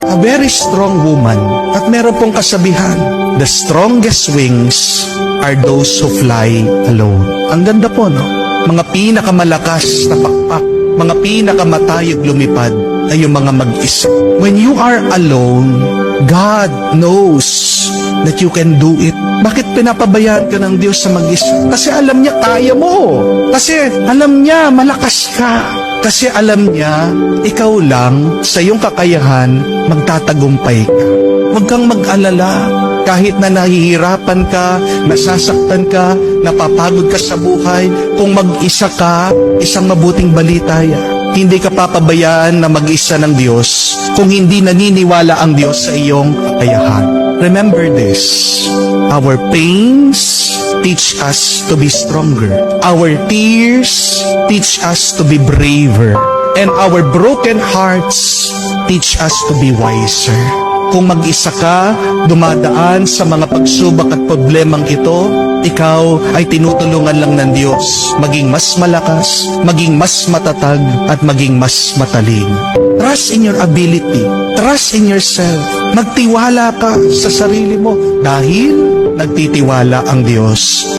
a very strong woman. At meron pong kasabihan, the strongest wings are those who fly alone. Ang ganda po, no? Mga pinakamalakas na pakpak, mga pinakamatayog lumipad ay yung mga mag-isa. When you are alone, God knows that you can do it. Bakit pinapabayaan ka ng Diyos sa mag-isa? Kasi alam niya kaya mo. Kasi alam niya malakas ka. Kasi alam niya ikaw lang sa iyong kakayahan magtatagumpay ka. Huwag kang mag-alala. Kahit na nahihirapan ka, nasasaktan ka, napapagod ka sa buhay, kung mag-isa ka, isang mabuting balita yan. Hindi ka papabayaan na mag-isa ng Diyos kung hindi naniniwala ang Diyos sa iyong kakayahan. Remember this, our pains teach us to be stronger. Our tears teach us to be braver. And our broken hearts teach us to be wiser. Kung mag-isa ka, dumadaan sa mga pagsubok at problemang ito, ikaw ay tinutulungan lang ng Diyos maging mas malakas, maging mas matatag, at maging mas mataling. Trust in your ability. Trust in yourself. Magtiwala ka sa sarili mo dahil nagtitiwala ang Diyos